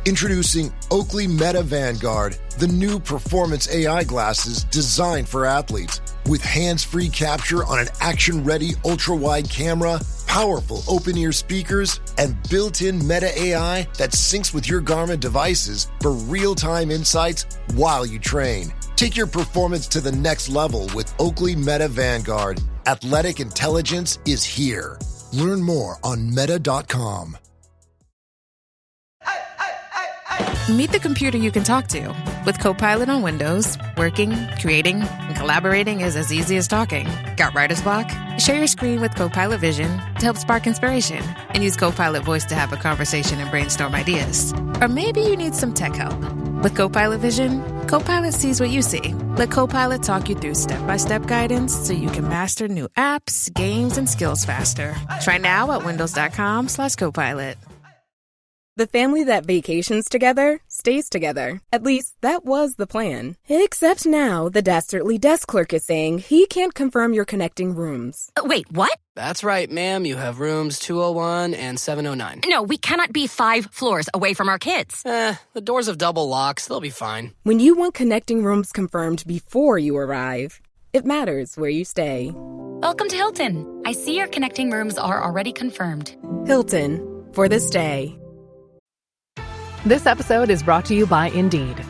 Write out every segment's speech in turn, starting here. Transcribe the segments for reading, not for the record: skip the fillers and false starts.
Introducing Oakley Meta Vanguard, the new performance AI glasses designed for athletes. With hands-free capture on an action-ready ultra-wide camera, powerful open-ear speakers, and built-in Meta AI that syncs with your Garmin devices for real-time insights while you train. Take your performance to the next level with Oakley Meta Vanguard. Athletic intelligence is here. Learn more on meta.com. Meet the computer you can talk to. With Copilot on Windows, working, creating, and collaborating is as easy as talking. Got writer's block? Share your screen with Copilot Vision to help spark inspiration, and use Copilot Voice to have a conversation and brainstorm ideas. Or maybe you need some tech help. With Copilot Vision, Copilot sees what you see. Let Copilot talk you through step-by-step guidance so you can master new apps, games, and skills faster. Try now at windows.com/Copilot. The family that vacations together stays together. At least, that was the plan. Except now, the Dastardly desk clerk is saying he can't confirm your connecting rooms. Wait, what? That's right, ma'am. You have rooms 201 and 709. No, we cannot be 5 floors away from our kids. The doors have double locks. They'll be fine. When you want connecting rooms confirmed before you arrive, it matters where you stay. Welcome to Hilton. I see your connecting rooms are already confirmed. Hilton, for this day. This episode is brought to you by Indeed.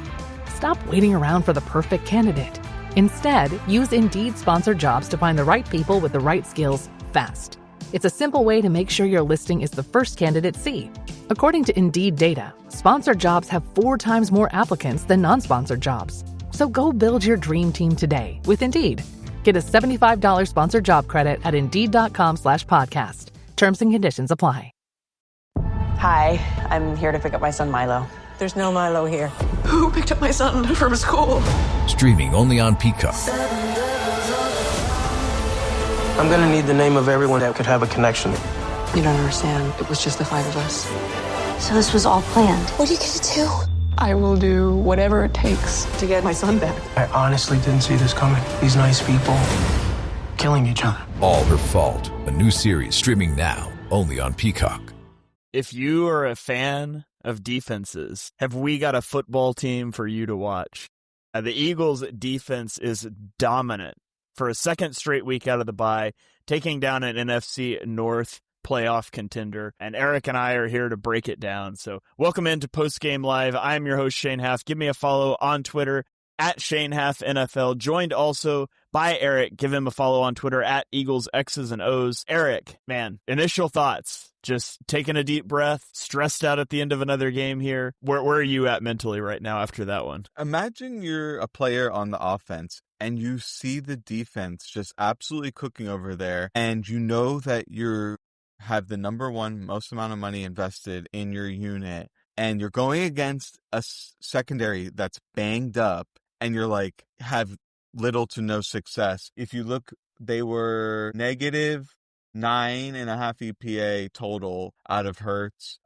Stop waiting around for the perfect candidate. Instead, use Indeed sponsored jobs to find the right people with the right skills fast. It's a simple way to make sure your listing is the first candidates see. According to Indeed data, sponsored jobs have 4 times more applicants than non-sponsored jobs. So go build your dream team today with Indeed. Get a $75 sponsored job credit at Indeed.com/podcast. Terms and conditions apply. Hi, I'm here to pick up my son Milo. There's no Milo here. Who picked up my son from school? Streaming only on Peacock. I'm gonna need the name of everyone that could have a connection. You don't understand. It was just the 5 of us. So this was all planned. What are you gonna do? I will do whatever it takes to get my son back. I honestly didn't see this coming. These nice people killing each other. All Her Fault. A new series streaming now only on Peacock. If you are a fan of defenses, have we got a football team for you to watch? The Eagles' defense is dominant for a second straight week out of the bye, taking down an NFC North playoff contender, and Eric and I are here to break it down. So welcome into Postgame Live. I'm your host, Shane Haff. Give me a follow on Twitter at Shane Haff NFL, joined also by Eric. Give him a follow on Twitter at Eagles X's and O's. Eric, man, initial thoughts. Just taking a deep breath, stressed out at the end of another game here. Where are you at mentally right now after that one? Imagine you're a player on the offense and you see the defense just absolutely cooking over there, and you know that you have the number one most amount of money invested in your unit, and you're going against a secondary that's banged up, and you're like, have little to no success. If you look, they were negative 9.5 EPA total out of Hurts,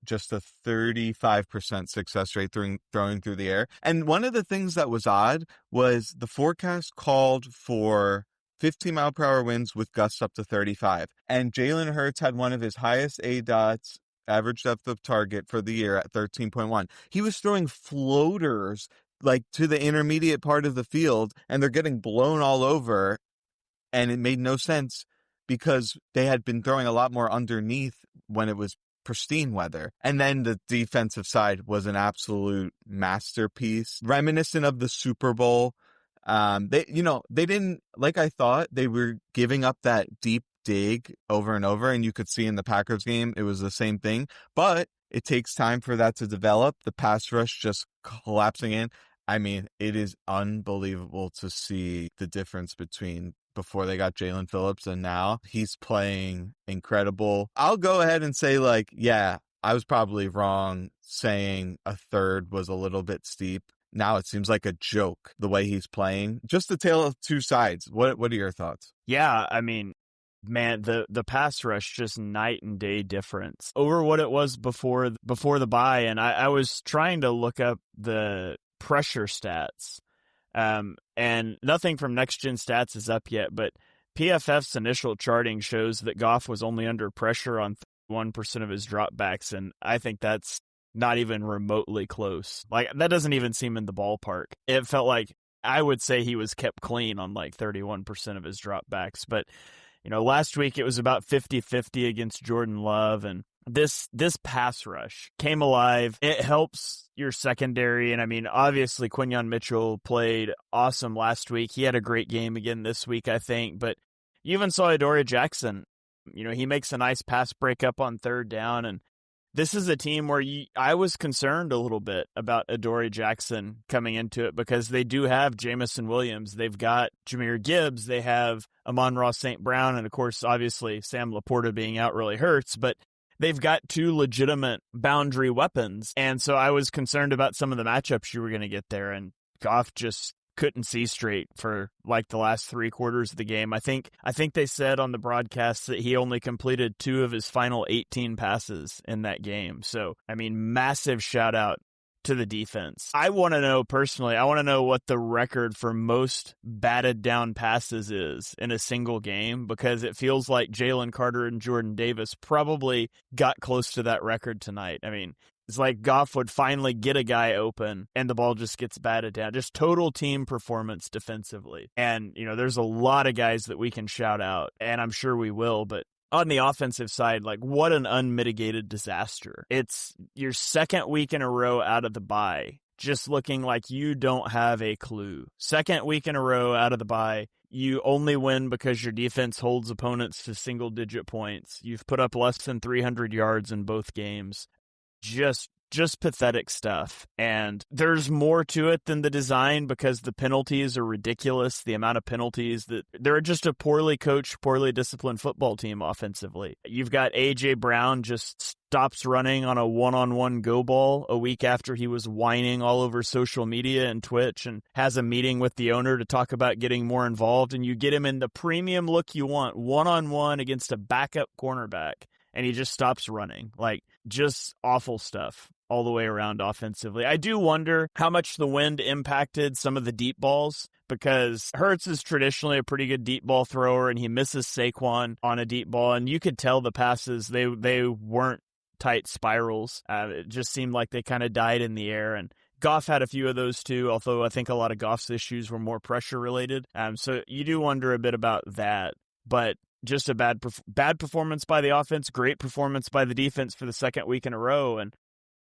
just a 35% success rate throwing through the air. And one of the things that was odd was the forecast called for 15-mile-per-hour winds with gusts up to 35. And Jalen Hurts had one of his highest ADOTs, average depth of target, for the year at 13.1. He was throwing floaters like to the intermediate part of the field, and they're getting blown all over, and it made no sense because they had been throwing a lot more underneath when it was pristine weather. And then the defensive side was an absolute masterpiece, reminiscent of the Super Bowl. They didn't, like I thought, they were giving up that deep dig over and over, and you could see in the Packers game, it was the same thing, but it takes time for that to develop. The pass rush just collapsing in. I mean, it is unbelievable to see the difference between before they got Jalen Phillips and now. He's playing incredible. I'll go ahead and say, like, yeah, I was probably wrong saying a third was a little bit steep. Now it seems like a joke the way he's playing. Just the tale of two sides. What are your thoughts? Yeah, I mean, man, the pass rush, just night and day difference over what it was before the bye. And I was trying to look up the pressure stats. And nothing from Next Gen Stats is up yet, but PFF's initial charting shows that Goff was only under pressure on 1% of his dropbacks, and I think that's not even remotely close. Like, that doesn't even seem in the ballpark. It felt like, I would say he was kept clean on like 31% of his dropbacks. But, last week it was about 50-50 against Jordan Love, and this pass rush came alive. It helps your secondary. And I mean, obviously Quinyon Mitchell played awesome last week. He had a great game again this week, I think. But you even saw Adoree Jackson. He makes a nice pass breakup on third down. And this is a team where I was concerned a little bit about Adoree Jackson coming into it, because they do have Jamison Williams. They've got Jahmyr Gibbs. They have Amon-Ra St. Brown. And of course, obviously Sam Laporta being out really hurts, but they've got two legitimate boundary weapons. And so I was concerned about some of the matchups you were going to get there. And Goff just couldn't see straight for like the last 3 quarters of the game. I think they said on the broadcast that he only completed 2 of his final 18 passes in that game. So, I mean, massive shout out to the defense. I want to know what the record for most batted down passes is in a single game, because it feels like Jalen Carter and Jordan Davis probably got close to that record tonight. I mean, it's like Goff would finally get a guy open and the ball just gets batted down. Just total team performance defensively. And, there's a lot of guys that we can shout out, and I'm sure we will, but on the offensive side, like, what an unmitigated disaster. It's your second week in a row out of the bye, just looking like you don't have a clue. Second week in a row out of the bye, you only win because your defense holds opponents to single-digit points. You've put up less than 300 yards in both games. Just pathetic stuff. And there's more to it than the design, because the penalties are ridiculous. The amount of penalties that they're just a poorly coached, poorly disciplined football team offensively. You've got A.J. Brown just stops running on a one-on-one go ball a week after he was whining all over social media and Twitch, and has a meeting with the owner to talk about getting more involved. And you get him in the premium look you want, one-on-one against a backup cornerback, and he just stops running. Like, just awful stuff all the way around offensively. I do wonder how much the wind impacted some of the deep balls, because Hurts is traditionally a pretty good deep ball thrower, and he misses Saquon on a deep ball, and you could tell the passes, they weren't tight spirals. It just seemed like they kind of died in the air, and Goff had a few of those too, although I think a lot of Goff's issues were more pressure related. So you do wonder a bit about that, but just a bad performance by the offense, great performance by the defense for the second week in a row. And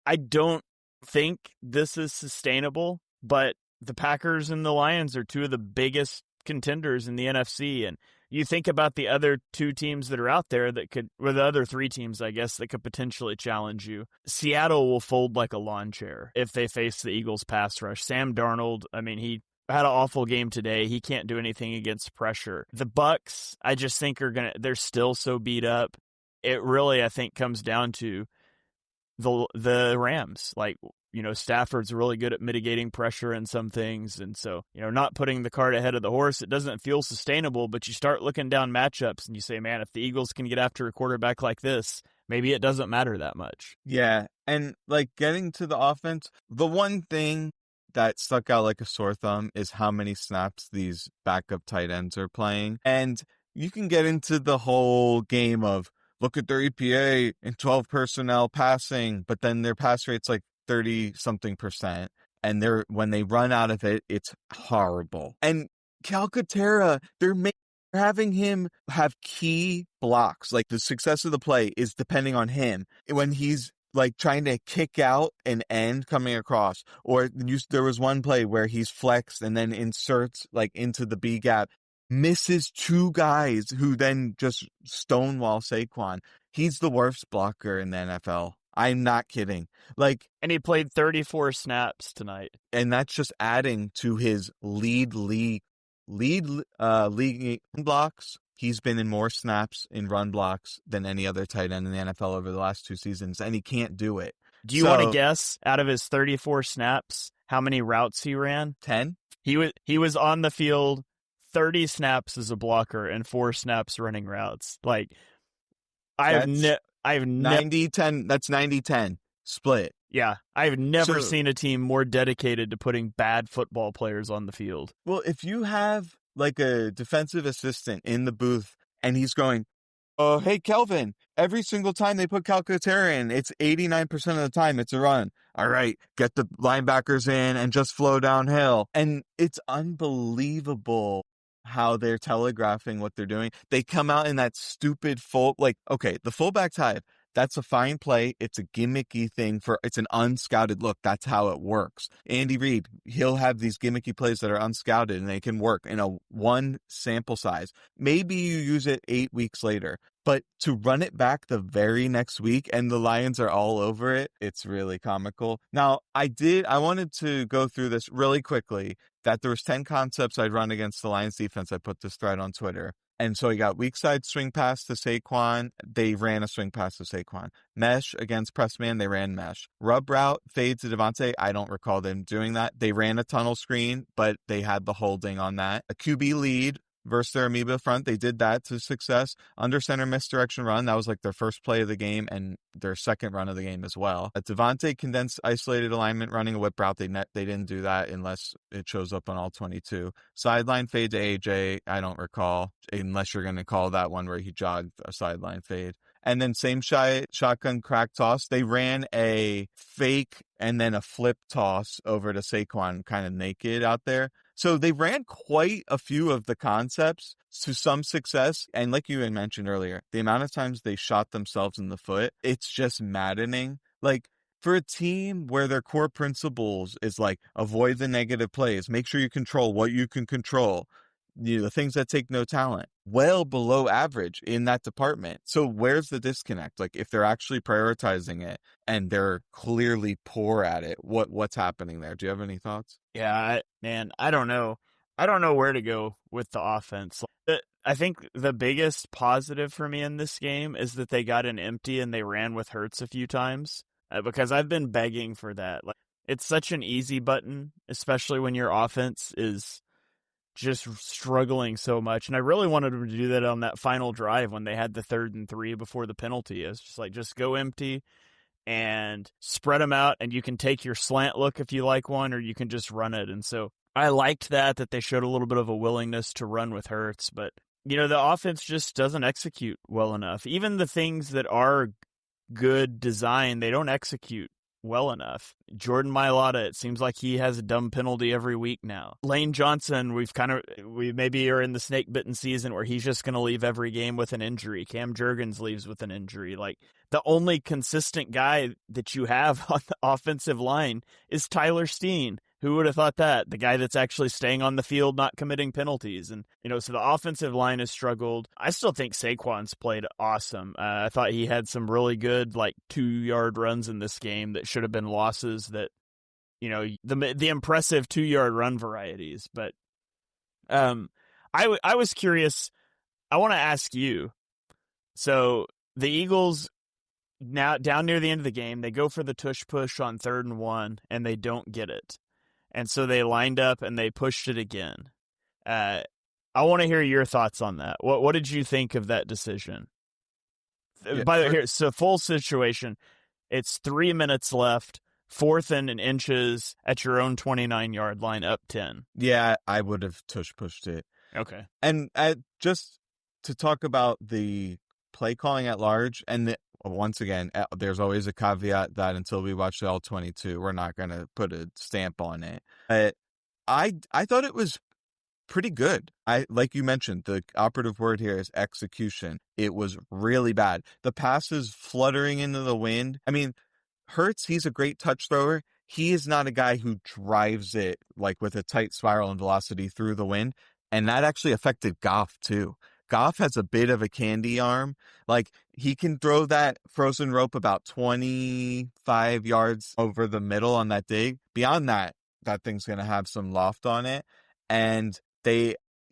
I don't think this is sustainable, but the Packers and the Lions are 2 of the biggest contenders in the NFC. And you think about the other 2 teams that are out there that could, or the other 3 teams, I guess, that could potentially challenge you. Seattle will fold like a lawn chair if they face the Eagles pass rush. Sam Darnold, I mean, he had an awful game today. He can't do anything against pressure. The Bucs, I just think they're still so beat up. It really, I think, comes down to the Rams. Like, Stafford's really good at mitigating pressure in some things. And so, not putting the cart ahead of the horse, it doesn't feel sustainable, but you start looking down matchups and you say, man, if the Eagles can get after a quarterback like this, maybe it doesn't matter that much. Yeah. And like, getting to the offense, the one thing that stuck out like a sore thumb is how many snaps these backup tight ends are playing. And you can get into the whole game of, look at their EPA in 12 personnel passing, but then their pass rate's like 30-something%. And when they run out of it, it's horrible. And Calcaterra, they're having him have key blocks. Like, the success of the play is depending on him. When he's like trying to kick out an end coming across, or there was one play where he's flexed and then inserts like into the B gap, misses 2 guys who then just stonewall Saquon. He's the worst blocker in the NFL. I'm not kidding. Like, and he played 34 snaps tonight. And that's just adding to his lead blocks. He's been in more snaps in run blocks than any other tight end in the NFL over the last 2 seasons, and he can't do it. Do you want to guess, out of his 34 snaps, how many routes he ran? 10? He was on the field 30 snaps as a blocker and 4 snaps running routes. Like, I've never 90-10. That's 90-10 split. Yeah, I've never seen a team more dedicated to putting bad football players on the field. Well, if you have like a defensive assistant in the booth and he's going, Oh, hey, Kelvin, every single time they put Calcaterra in, it's 89% of the time it's a run. All right, get the linebackers in and just flow downhill. And it's unbelievable how they're telegraphing what they're doing. They come out in that stupid okay, the fullback dive, that's a fine play. It's a gimmicky thing it's an unscouted look. That's how it works. Andy Reid, he'll have these gimmicky plays that are unscouted and they can work in a one sample size. Maybe you use it 8 weeks later, but to run it back the very next week and the Lions are all over it, it's really comical. Now, I wanted to go through this really quickly, that there was 10 concepts I'd run against the Lions defense. I put this thread on Twitter. And so he got weak side swing pass to Saquon. They ran a swing pass to Saquon. Mesh against press man. They ran mesh. Rub route fade to Devontae. I don't recall them doing that. They ran a tunnel screen, but they had the holding on that. A QB lead versus their amoeba front. They did that to success. Under center misdirection run. That was like their first play of the game and their second run of the game as well. A Devontae condensed isolated alignment running a whip route. They didn't do that unless it shows up on all 22. Sideline fade to AJ. I don't recall, unless you're going to call that one where he jogged a sideline fade. And then same shotgun crack toss. They ran a fake and then a flip toss over to Saquon kind of naked out there. So they ran quite a few of the concepts to some success. And like you had mentioned earlier, the amount of times they shot themselves in the foot, it's just maddening. Like, for a team where their core principles is like avoid the negative plays, make sure you control what you can control, the things that take no talent, well below average in that department. So where's the disconnect? Like, if they're actually prioritizing it and they're clearly poor at it, what's happening there? Do you have any thoughts? Yeah, I don't know. I don't know where to go with the offense. I think the biggest positive for me in this game is that they got an empty and they ran with Hurts a few times, because I've been begging for that. Like, it's such an easy button, especially when your offense is just struggling so much. And I really wanted them to do that on that final drive when they had the 3rd and 3 before the penalty. It's just like, just go empty and spread them out, and you can take your slant look if you like one, or you can just run it. And so I liked that they showed a little bit of a willingness to run with Hurts, but the offense just doesn't execute well enough. Even the things that are good design, they don't execute well enough. Jordan Mailata, it seems like he has a dumb penalty every week now. Lane Johnson, we maybe are in the snake bitten season where he's just going to leave every game with an injury. Cam Jurgens leaves with an injury. Like, the only consistent guy that you have on the offensive line is Tyler Steen. Who would have thought that? The guy that's actually staying on the field, not committing penalties. And, so the offensive line has struggled. I still think Saquon's played awesome. I thought he had some really good, 2-yard runs in this game that should have been losses that, the impressive 2-yard run varieties. But I was curious. I want to ask you. So the Eagles, now down near the end of the game, they go for the tush push on 3rd and 1, and they don't get it. And so they lined up and they pushed it again. I want to hear your thoughts on that. What did you think of that decision? Yeah, by the way, here's the full situation. It's 3 minutes left, 4th and inches at your own 29-yard line, up 10. Yeah, I would have tush pushed it. Okay. And just to talk about the play calling at large, and once again, there's always a caveat that until we watch the All-22, we're not going to put a stamp on it. I thought it was pretty good. Like you mentioned, the operative word here is execution. It was really bad. The passes fluttering into the wind. I mean, Hurts, he's a great touch thrower. He is not a guy who drives it with a tight spiral and velocity through the wind. And that actually affected Goff too. Goff has a bit of a candy arm. He can throw that frozen rope about 25 yards over the middle on that dig. Beyond that, that thing's going to have some loft on it. And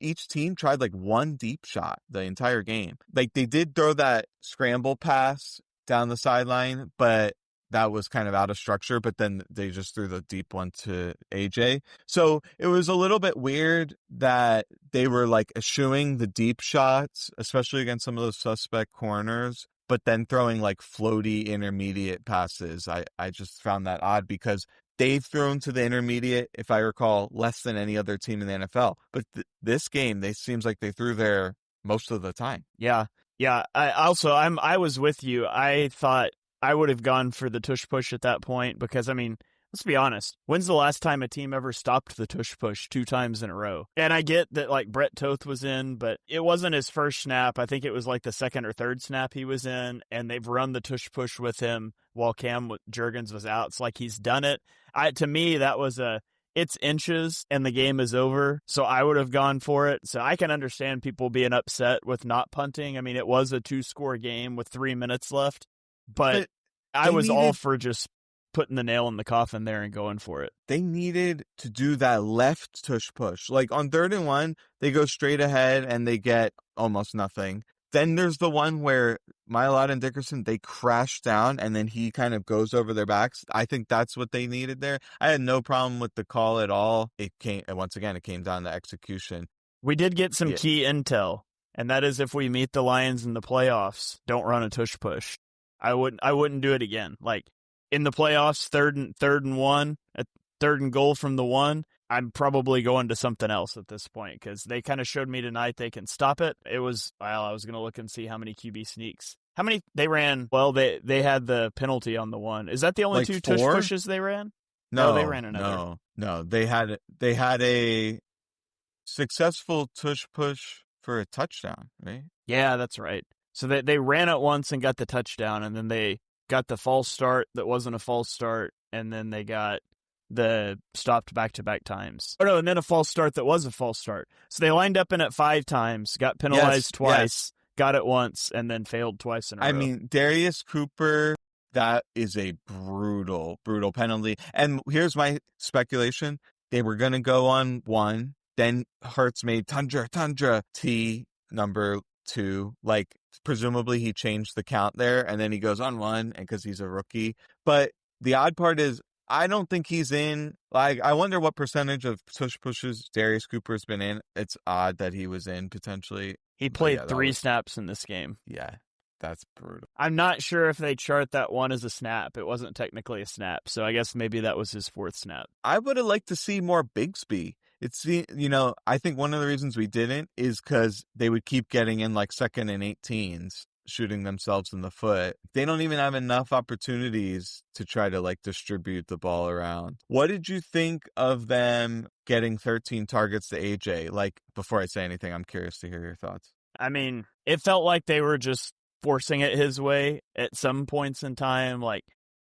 each team tried one deep shot the entire game. They did throw that scramble pass down the sideline, but that was kind of out of structure, but then they just threw the deep one to AJ. So it was a little bit weird that they were eschewing the deep shots, especially against some of those suspect corners, but then throwing floaty intermediate passes. I just found that odd because they've thrown to the intermediate, if I recall, less than any other team in the NFL. But this game, seems like they threw there most of the time. Yeah. Yeah, I was with you. I thought I would have gone for the tush push at that point because, I mean, let's be honest. When's the last time a team ever stopped the tush push 2 times in a row? And I get that, like, Brett Toth was in, but it wasn't his first snap. I think it was like the second or third snap he was in, and they've run the tush push with him while Cam Jurgens was out. It's like he's done it. To me, that was it's inches and the game is over. So I would have gone for it. So I can understand people being upset with not punting. I mean, it was a 2-score game with 3 minutes left, but I was all for just putting the nail in the coffin there and going for it. They needed to do that left tush push. Like on 3rd and 1, they go straight ahead and they get almost nothing. Then there's the one where Mailata and Dickerson, they crash down and then he kind of goes over their backs. I think that's what they needed there. I had no problem with the call at all. It came down to execution. We did get some key intel, and that is if we meet the Lions in the playoffs, don't run a tush push. I wouldn't do it again. Like in the playoffs, third and 1, a 3rd and goal from the 1. I'm probably going to something else at this point because they kind of showed me tonight they can stop it. I was going to look and see how many QB sneaks. How many they ran? Well, they had the penalty on the one. Is that the only 2 tush pushes they ran? No, they ran another. No. They had a successful tush push for a touchdown, right? Yeah, that's right. So they ran it once and got the touchdown, and then they got the false start that wasn't a false start, and then they got the stopped back-to-back times. Oh, no, and then a false start that was a false start. So they lined up in it 5 times, got penalized twice, got it once, and then failed twice in a row. I mean, Darius Cooper, that is a brutal penalty. And here's my speculation. They were going to go on 1, then Hurts made Tundra T number 2. Like, presumably he changed the count there, and then he goes on 1 because he's a rookie. But the odd part is, I don't think he's in. Like, I wonder what percentage of tush pushes Darius Cooper's been in. It's odd that he was in potentially. He played 3 snaps in this game. Yeah, that's brutal. I'm not sure if they chart that one as a snap. It wasn't technically a snap, so I guess maybe that was his 4th snap. I would have liked to see more Bigsby. I think one of the reasons we didn't is because they would keep getting in like 2nd and 18s. Shooting themselves in the foot. They don't even have enough opportunities to try to like distribute the ball around. What did you think of them getting 13 targets to AJ? Like, before I say anything, I'm curious to hear your thoughts. I mean, it felt like they were just forcing it his way at some points in time. Like,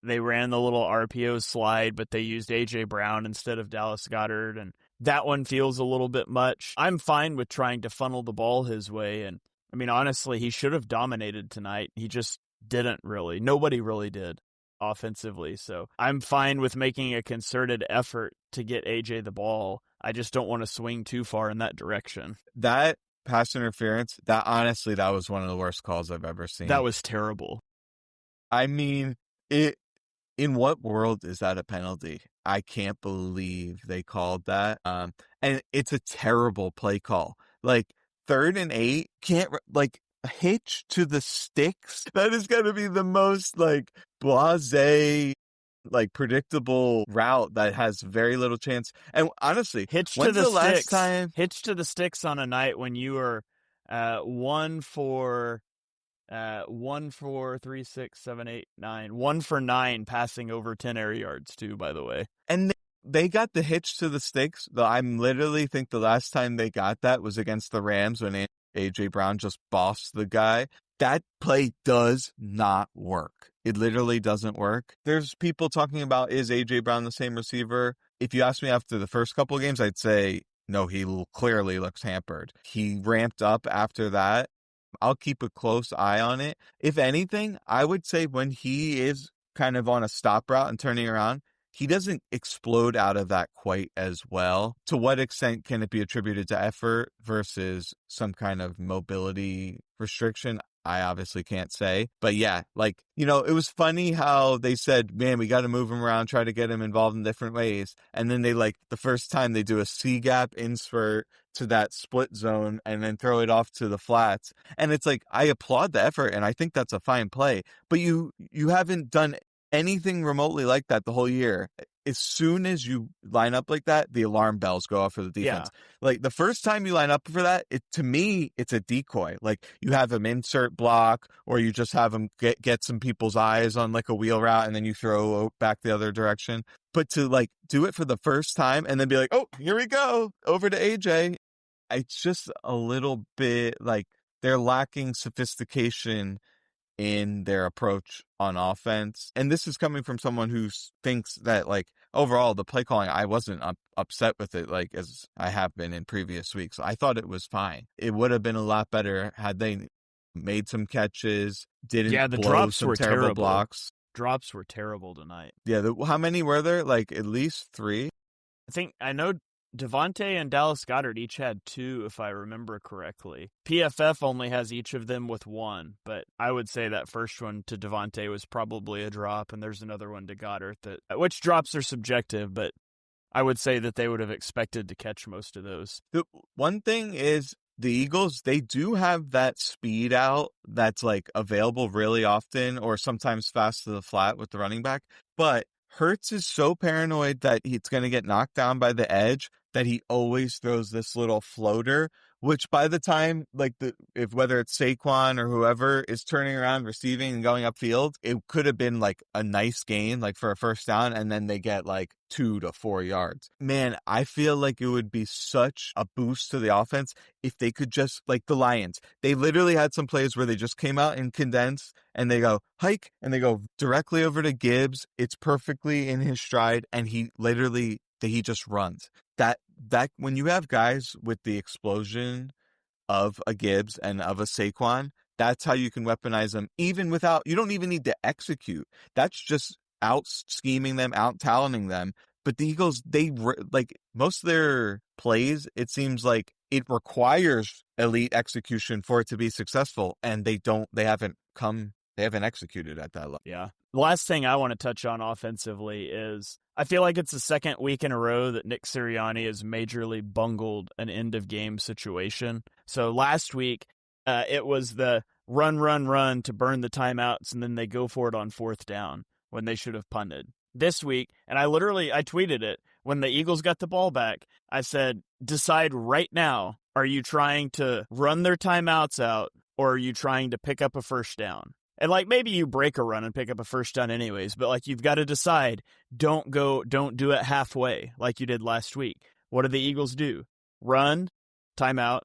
they ran the little RPO slide, but they used AJ Brown instead of Dallas Goedert, and that one feels a little bit much. I'm fine with trying to funnel the ball his way, and I mean, honestly, he should have dominated tonight. He just didn't really. Nobody really did offensively. So I'm fine with making a concerted effort to get AJ the ball. I just don't want to swing too far in that direction. That pass interference, that was one of the worst calls I've ever seen. That was terrible. I mean, in what world is that a penalty? I can't believe they called that. And it's a terrible play call. Like, 3rd and 8, can't, like, hitch to the sticks. That is going to be the most, like, blasé, like, predictable route that has very little chance. And honestly, hitch to the sticks on a night when you were 1 for 3, 6, 7, 8, 9, 1 for 9 passing over 10 air yards too, by the way. And they got the hitch to the sticks, though. I literally think the last time they got that was against the Rams when A.J. Brown just bossed the guy. That play does not work. It literally doesn't work. There's people talking about, is A.J. Brown the same receiver? If you ask me after the first couple of games, I'd say, no, he clearly looks hampered. He ramped up after that. I'll keep a close eye on it. If anything, I would say when he is kind of on a stop route and turning around, he doesn't explode out of that quite as well. To what extent can it be attributed to effort versus some kind of mobility restriction? I obviously can't say. But yeah, like, it was funny how they said, man, we got to move him around, try to get him involved in different ways. And then they, the first time they do a C-gap insert to that split zone and then throw it off to the flats. And it's like, I applaud the effort and I think that's a fine play. But you haven't done anything remotely like that the whole year, as soon as you line up like that, the alarm bells go off for the defense. Yeah. Like the first time you line up for that, to me, it's a decoy. Like you have them insert block, or you just have them get some people's eyes on like a wheel route, and then you throw back the other direction. But to like do it for the first time and then be like, oh, here we go, over to AJ. It's just a little bit like they're lacking sophistication in their approach on offense. And this is coming from someone who thinks that, like, overall, the play calling, I wasn't upset with it, like, as I have been in previous weeks. I thought it was fine. It would have been a lot better had they made some catches, didn't the blow drops some were terrible blocks. Drops were terrible tonight. Yeah, how many were there? Like, at least 3? I know Devontae and Dallas Goedert each had 2, if I remember correctly. PFF only has each of them with 1, but I would say that first one to Devontae was probably a drop, and there's another one to Goddard, which drops are subjective, but I would say that they would have expected to catch most of those. The one thing is, the Eagles, they do have that speed out that's like available really often, or sometimes fast to the flat with the running back, but Hurts is so paranoid that it's going to get knocked down by the edge that he always throws this little floater, which by the time, like, whether it's Saquon or whoever is turning around, receiving, and going upfield, it could have been like a nice gain, like for a first down, and then they get like 2 to 4 yards. Man, I feel like it would be such a boost to the offense if they could just, like the Lions, they literally had some plays where they just came out and condensed, and they go hike, and they go directly over to Gibbs. It's perfectly in his stride, and he just runs. That when you have guys with the explosion of a Gibbs and of a Saquon, that's how you can weaponize them, even without, you don't even need to execute. That's just out scheming them, out talenting them. But the Eagles, they like most of their plays, it seems like it requires elite execution for it to be successful, and they haven't executed at that level. Yeah. The last thing I want to touch on offensively is I feel like it's the second week in a row that Nick Sirianni has majorly bungled an end-of-game situation. So last week, it was the run to burn the timeouts, and then they go for it on 4th down when they should have punted. This week, and I tweeted it, when the Eagles got the ball back, I said, decide right now, are you trying to run their timeouts out, or are you trying to pick up a first down? And like maybe you break a run and pick up a first down anyways, but like you've got to decide, don't do it halfway like you did last week. What do the Eagles do? Run, timeout,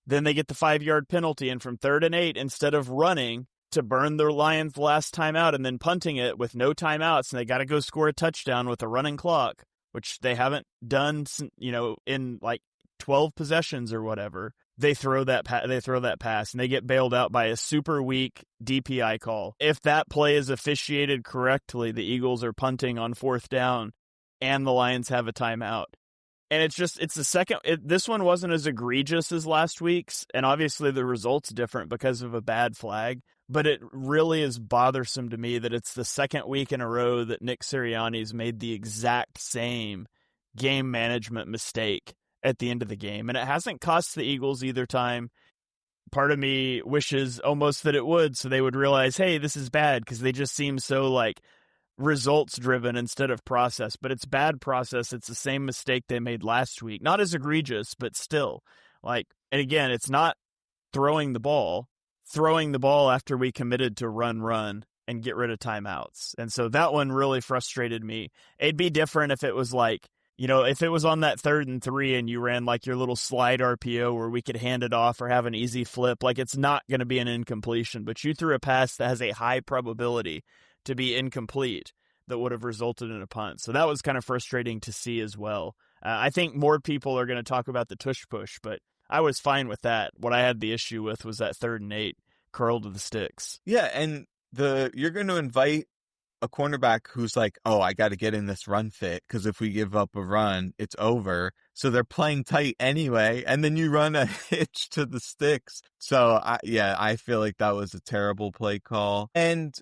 then they get the 5-yard penalty, and from 3rd and 8, instead of running to burn the Lions' last timeout and then punting it with no timeouts, and they got to go score a touchdown with a running clock, which they haven't done, in like 12 possessions or whatever. They throw that pass, and they get bailed out by a super weak DPI call. If that play is officiated correctly, the Eagles are punting on 4th down, and the Lions have a timeout. And it's the second. This one wasn't as egregious as last week's, and obviously the result's different because of a bad flag. But it really is bothersome to me that it's the second week in a row that Nick Sirianni's made the exact same game management mistake at the end of the game. And it hasn't cost the Eagles either time. Part of me wishes almost that it would, so they would realize, hey, this is bad, because they just seem so like results driven instead of process. But it's bad process. It's the same mistake they made last week. Not as egregious, but still. Like, and again, it's not throwing the ball after we committed to run and get rid of timeouts. And so that one really frustrated me. It'd be different if it was like, if it was on that 3rd and 3 and you ran like your little slide RPO where we could hand it off or have an easy flip, like it's not going to be an incompletion, but you threw a pass that has a high probability to be incomplete that would have resulted in a punt. So that was kind of frustrating to see as well. I think more people are going to talk about the tush push, but I was fine with that. What I had the issue with was that 3rd and 8 curl to the sticks. Yeah, and you're going to invite a cornerback who's like, oh, I got to get in this run fit, because if we give up a run, it's over. So they're playing tight anyway, and then you run a hitch to the sticks. So, I feel like that was a terrible play call. And,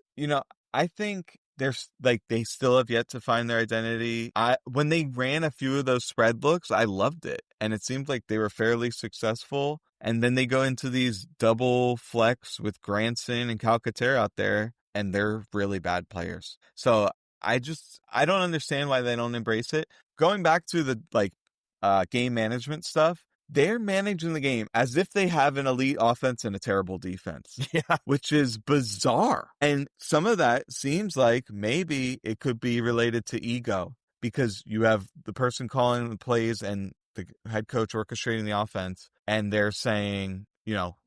I think they still have yet to find their identity. When they ran a few of those spread looks, I loved it. And it seemed like they were fairly successful. And then they go into these double flex with Granson and Calcaterra out there. and they're really bad players. So I don't understand why they don't embrace it. Going back to the game management stuff, they're managing the game as if they have an elite offense and a terrible defense, which is bizarre. And some of that seems like maybe it could be related to ego, because you have the person calling the plays and the head coach orchestrating the offense, and they're saying,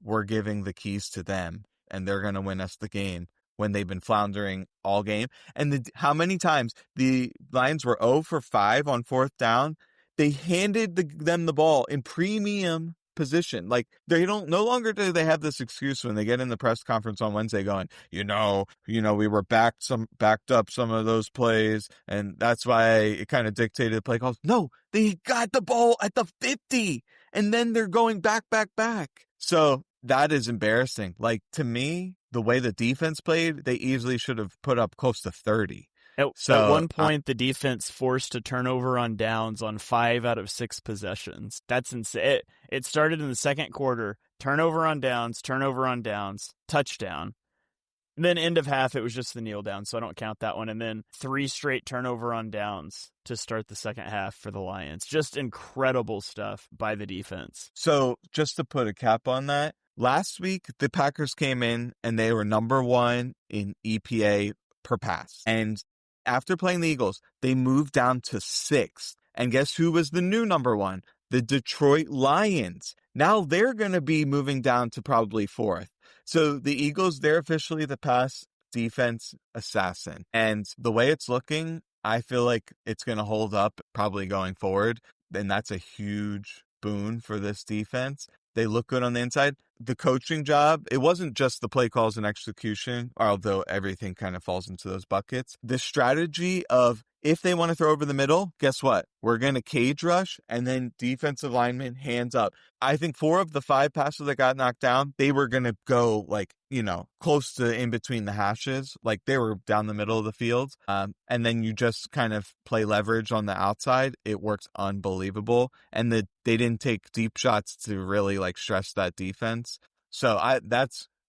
we're giving the keys to them and they're going to win us the game, when they've been floundering all game. And how many times the Lions were 0 for 5 on 4th down, they handed them the ball in premium position. Like, they no longer do they have this excuse when they get in the press conference on Wednesday going, we were backed up some of those plays, and that's why it kind of dictated the play calls. No, they got the ball at the 50, and then they're going back. So that is embarrassing. Like, to me, the way the defense played, they easily should have put up close to 30. At one point, the defense forced a turnover on downs on 5 out of 6 possessions. That's insane. It started in the second quarter, turnover on downs, touchdown. And then end of half, it was just the kneel down, so I don't count that one. And then 3 straight turnover on downs to start the second half for the Lions. Just incredible stuff by the defense. So just to put a cap on that, last week, the Packers came in and they were number 1 in EPA per pass. And after playing the Eagles, they moved down to 6th. And guess who was the new number 1? The Detroit Lions. Now they're going to be moving down to probably 4th. So the Eagles, they're officially the pass defense assassin. And the way it's looking, I feel like it's going to hold up probably going forward. And that's a huge boon for this defense. They look good on the inside. The coaching job, it wasn't just the play calls and execution, although everything kind of falls into those buckets. The strategy of, if they want to throw over the middle, guess what? We're going to cage rush, and then defensive linemen hands up. I think 4 of the 5 passes that got knocked down, they were going to go close to in between the hashes. Like, they were down the middle of the field. And then you just kind of play leverage on the outside. It works unbelievable. And they didn't take deep shots to really stress that defense. So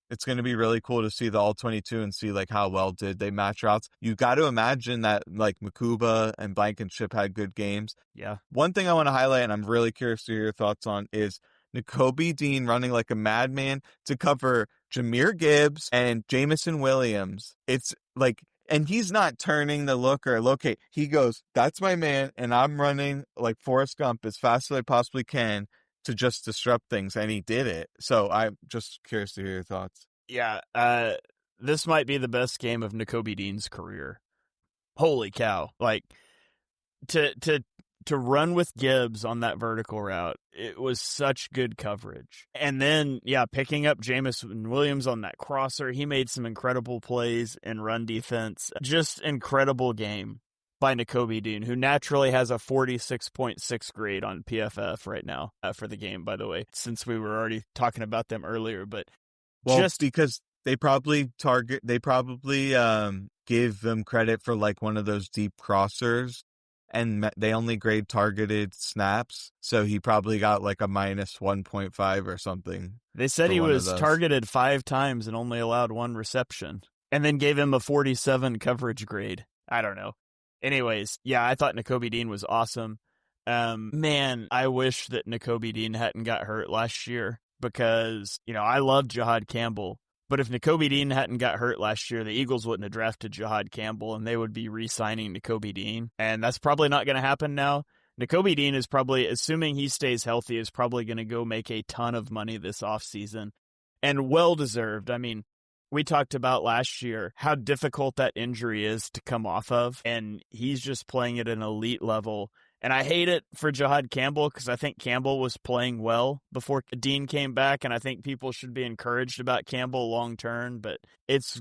it's going to be really cool to see the all-22 and see how well did they match routes. You got to imagine that Makuba and Blankenship had good games. Yeah. One thing I want to highlight, and I'm really curious to hear your thoughts on, is Nakobe Dean running like a madman to cover Jahmyr Gibbs and Jamison Williams. It's and he's not turning the look or locate. He goes, that's my man, and I'm running like Forrest Gump as fast as I possibly can to just disrupt things, and he did it. So I'm just curious to hear your thoughts. Yeah, this might be the best game of Nakobe Dean's career. Holy cow. To run with Gibbs on that vertical route, it was such good coverage. And then, picking up Jamison Williams on that crosser, he made some incredible plays in run defense. Just incredible game by Nakobe Dean, who naturally has a 46.6 grade on PFF right now for the game, by the way, since we were already talking about them earlier. But just because they probably gave them credit for one of those deep crossers, and they only grade targeted snaps, so he probably got a minus 1.5 or something. They said he was targeted 5 times and only allowed 1 reception, and then gave him a 47 coverage grade. I don't know. Anyways, I thought Nakobe Dean was awesome. Man, I wish that Nakobe Dean hadn't got hurt last year, because, I love Jahad Campbell. But if Nakobe Dean hadn't got hurt last year, the Eagles wouldn't have drafted Jahad Campbell, and they would be re-signing Nakobe Dean. And that's probably not going to happen now. Nakobe Dean is probably, assuming he stays healthy, is probably going to go make a ton of money this offseason. And well-deserved. I mean, we talked about last year how difficult that injury is to come off of, and he's just playing at an elite level. And I hate it for Jahad Campbell, because I think Campbell was playing well before Dean came back, and I think people should be encouraged about Campbell long term, but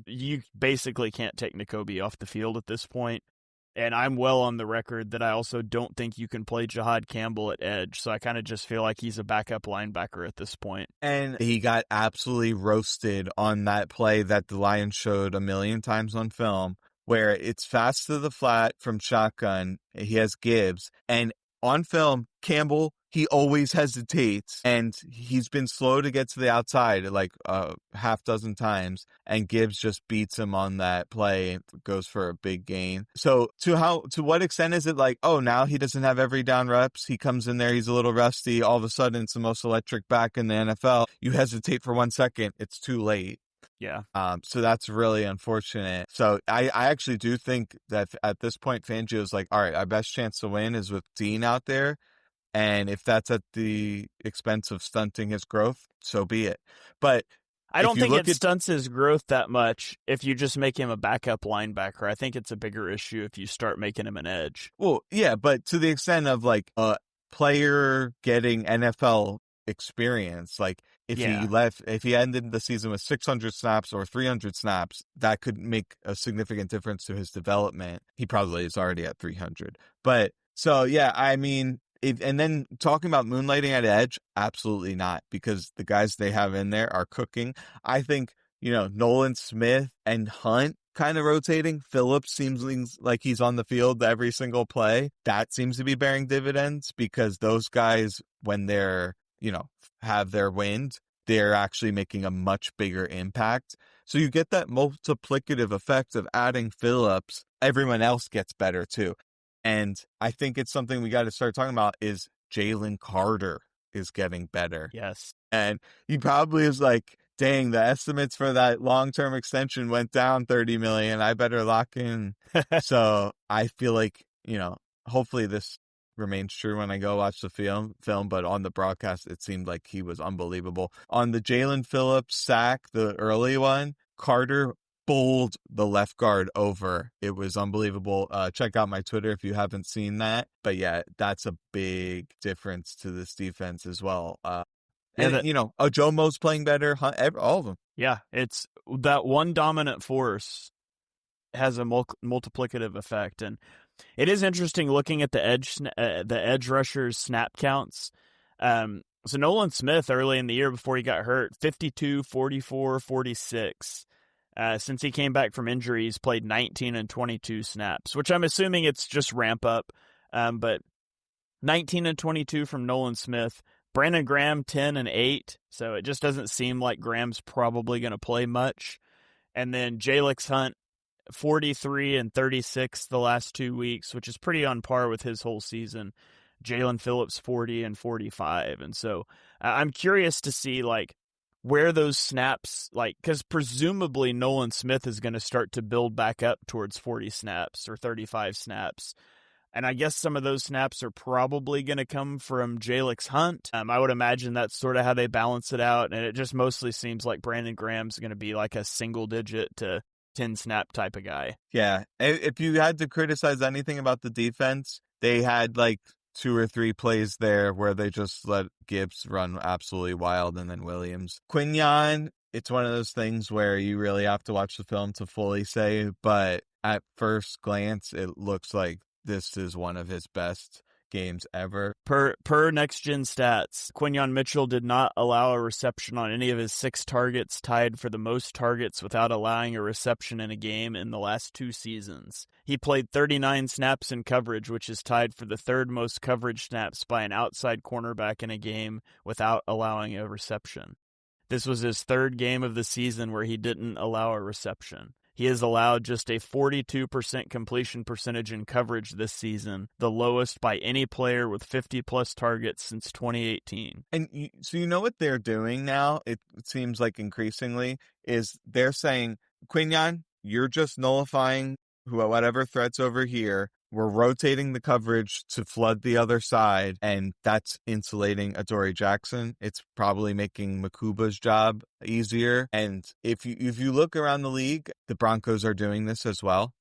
you basically can't take Nakobe off the field at this point. And I'm well on the record that I also don't think you can play Jahad Campbell at edge. So I kind of just feel like he's a backup linebacker at this point. And he got absolutely roasted on that play that the Lions showed a million times on film, where it's fast to the flat from shotgun. He has Gibbs, and on film, Campbell, he always hesitates, and he's been slow to get to the outside like half dozen times, and Gibbs just beats him on that play and goes for a big gain. So to what extent is it like, oh, now he doesn't have every down reps, he comes in there, he's a little rusty, all of a sudden it's the most electric back in the NFL, you hesitate for 1 second, it's too late. Yeah. So that's really unfortunate. So I actually do think that at this point, Fangio's like, all right, our best chance to win is with Dean out there. And if that's at the expense of stunting his growth, so be it. But I don't think it stunts his growth that much if you just make him a backup linebacker. I think it's a bigger issue if you start making him an edge. Well, yeah, but to the extent of like a player getting NFL experience, like if he ended the season with 600 snaps or 300 snaps, that could make a significant difference to his development. He probably is already at 300. But so, yeah, I mean, and then talking about moonlighting at edge, absolutely not, because the guys they have in there are cooking. I think, Nolan Smith and Hunt kind of rotating. Phillips seems like he's on the field every single play. That seems to be bearing dividends, because those guys, when they're, have their wind, they're actually making a much bigger impact. So you get that multiplicative effect of adding Phillips. Everyone else gets better too. And I think it's something we got to start talking about is Jalen Carter is getting better. Yes. And he probably is like, dang, the estimates for that long-term extension went down 30 million. I better lock in. So I feel like, hopefully this remains true when I go watch the film, but on the broadcast, it seemed like he was unbelievable. On the Jalen Phillips sack, the early one, Carter bowled the left guard over. It was unbelievable. Check out my Twitter if you haven't seen that. But yeah, that's a big difference to this defense as well. Ojomo's playing better. All of them. Yeah, it's that one dominant force has a multiplicative effect. And it is interesting looking at the edge rushers snap counts. So Nolan Smith early in the year before he got hurt, 52, 44, 46. Since he came back from injury, he's played 19 and 22 snaps, which I'm assuming it's just ramp up. But 19 and 22 from Nolan Smith. Brandon Graham, 10 and 8. So it just doesn't seem like Graham's probably going to play much. And then Jalix Hunt, 43 and 36 the last 2 weeks, which is pretty on par with his whole season. Jalen Phillips, 40 and 45. And so I'm curious to see where those snaps, because presumably Nolan Smith is going to start to build back up towards 40 snaps or 35 snaps. And I guess some of those snaps are probably going to come from Jalix Hunt. I would imagine that's sort of how they balance it out. And it just mostly seems like Brandon Graham's going to be like a single digit to 10 snap type of guy. Yeah. If you had to criticize anything about the defense, they had 2 or 3 plays there where they just let Gibbs run absolutely wild, and then Williams. Quinyon, it's one of those things where you really have to watch the film to fully say, but at first glance, it looks like this is one of his best games ever. Per Next Gen Stats, Quinyon Mitchell did not allow a reception on any of his 6 targets, tied for the most targets without allowing a reception in a game in the last 2 seasons. He played 39 snaps in coverage, which is tied for the 3rd most coverage snaps by an outside cornerback in a game without allowing a reception. This was his 3rd game of the season where he didn't allow a reception. He has allowed just a 42% completion percentage in coverage this season, the lowest by any player with 50-plus targets since 2018. And so what they're doing now, it seems like increasingly, is they're saying, Quinyon, you're just nullifying whatever threats over here. We're rotating the coverage to flood the other side, and that's insulating Adoree Jackson. It's probably making Makuba's job easier. And if you look around the league, the Broncos are doing this as well.